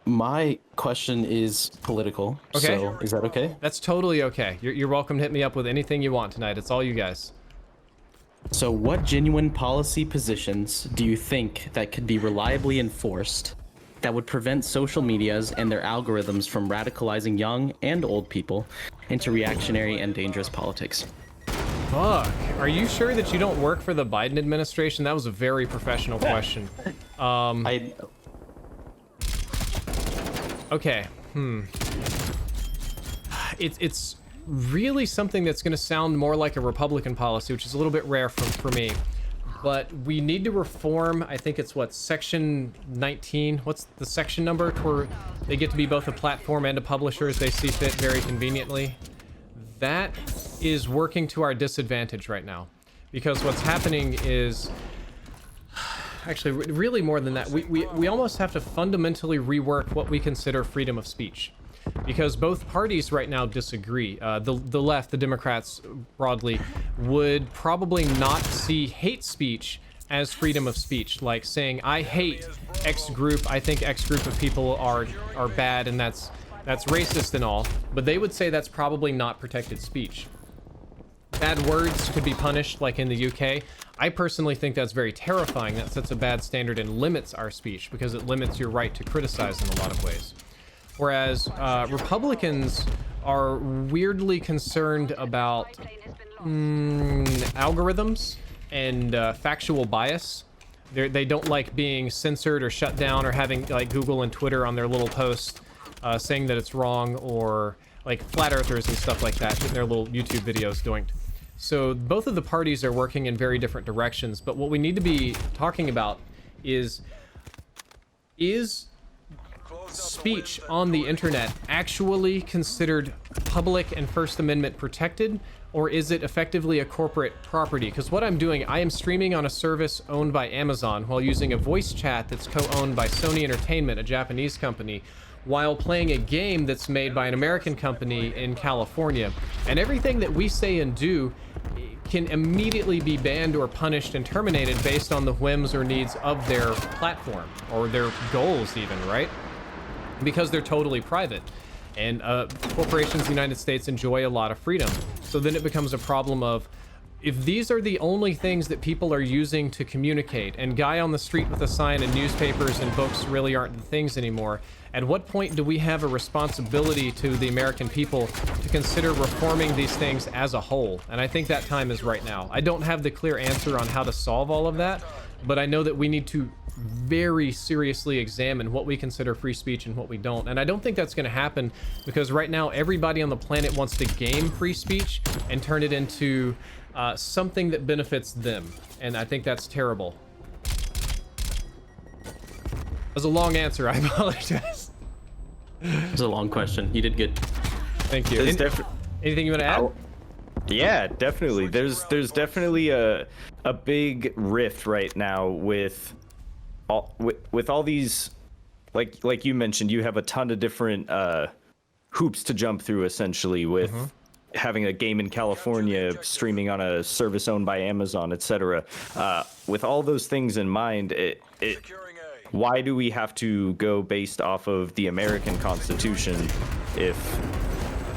my question is political. Okay. So is that okay? That's totally okay. You're welcome to hit me up with anything you want tonight. It's all you guys. So what genuine policy positions do you think that could be reliably enforced that would prevent social medias and their algorithms from radicalizing young and old people into reactionary and dangerous politics? Fuck. Are you sure that you don't work for the Biden administration? That was a very professional question. Okay. It's really something that's going to sound more like a Republican policy, which is a little bit rare for me. But we need to reform, I think it's what, section 19? What's the section number where they get to be both a platform and a publisher as they see fit very conveniently? That is working to our disadvantage right now. Because what's happening is, actually really more than that, we almost have to fundamentally rework what we consider freedom of speech. Because both parties right now disagree. The left, the Democrats broadly, would probably not see hate speech as freedom of speech, like saying I hate X group, I think X group of people are bad and that's racist and all, but they would say that's probably not protected speech. Bad words could be punished like in the UK. I personally think that's very terrifying. That sets a bad standard and limits our speech because it limits your right to criticize in a lot of ways. Whereas Republicans are weirdly concerned about algorithms and factual bias. They don't like being censored or shut down or having like Google and Twitter on their little posts saying that it's wrong, or like flat earthers and stuff like that in their little YouTube videos doing. So both of the parties are working in very different directions, but what we need to be talking about is speech on the internet actually considered public and First Amendment protected, or is it effectively a corporate property? Because what I'm doing, I am streaming on a service owned by Amazon while using a voice chat that's co-owned by Sony Entertainment, a Japanese company, while playing a game that's made by an American company in California. And everything that we say and do can immediately be banned or punished and terminated based on the whims or needs of their platform or their goals even, right? Because they're totally private. And corporations in the United States enjoy a lot of freedom. So then it becomes a problem of, if these are the only things that people are using to communicate, and guy on the street with a sign and newspapers and books really aren't the things anymore, at what point do we have a responsibility to the American people to consider reforming these things as a whole? And I think that time is right now. I don't have the clear answer on how to solve all of that, but I know that we need to very seriously examine what we consider free speech and what we don't. And I don't think that's going to happen because right now everybody on the planet wants to game free speech and turn it into something that benefits them. And I think that's terrible. That was a long answer. I apologize. It was a long question. You did good. Thank you. Anything you want to add? Yeah, definitely. There's definitely a big rift right now with all these, like you mentioned, you have a ton of different hoops to jump through essentially with having a game in California, streaming on a service owned by Amazon, etc. With all those things in mind, why do we have to go based off of the American Constitution if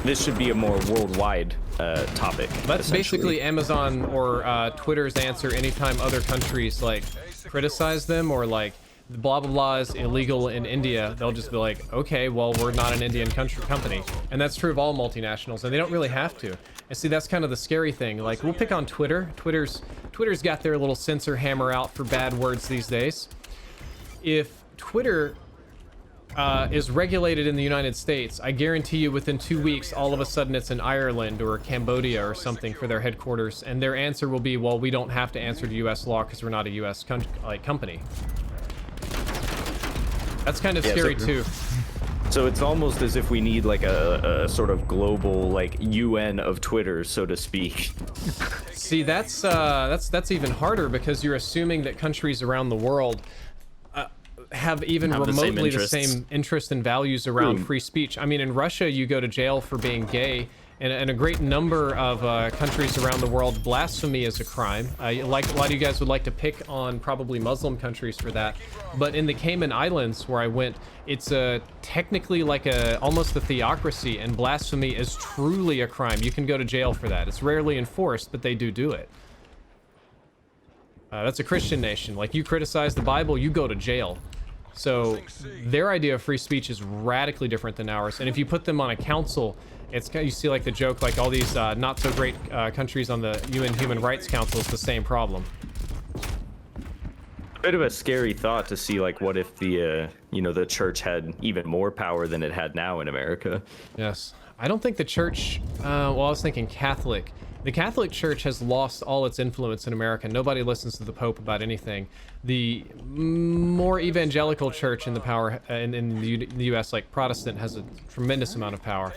this should be a more worldwide topic? That's basically Amazon or Twitter's answer anytime other countries like criticize them or like blah blah blah is illegal in India. They'll just be like, okay, well, we're not an Indian company. And that's true of all multinationals, and they don't really have to. And see, that's kind of the scary thing. Like, we'll pick on Twitter. Twitter's got their little censor hammer out for bad words these days. If Twitter is regulated in the United States, I guarantee you within 2 weeks, all of a sudden it's in Ireland or Cambodia or something for their headquarters, and their answer will be, well, we don't have to answer to U.S. law because we're not a U.S. company. That's kind of scary too. So it's almost as if we need like a sort of global like UN of Twitter, so to speak. See, that's even harder because you're assuming that countries around the world have even remotely the same interest and values around free speech. I mean, in Russia, you go to jail for being gay, And a great number of countries around the world, blasphemy is a crime. Like a lot of you guys would like to pick on probably Muslim countries for that, but in the Cayman Islands where I went, it's technically like almost a theocracy, and blasphemy is truly a crime. You can go to jail for that. It's rarely enforced, but they do it. That's a Christian nation. Like, you criticize the Bible, you go to jail. So their idea of free speech is radically different than ours. And if you put them on a council, it's kind of, you see like the joke, like all these not so great countries on the UN Human Rights Council, is the same problem. Bit of a scary thought to see, like, what if the the church had even more power than it had now in America. Yes, I don't think the church. Well, I was thinking Catholic. The Catholic Church has lost all its influence in America. Nobody listens to the Pope about anything. The more evangelical church in the power in the U.S., like Protestant, has a tremendous amount of power.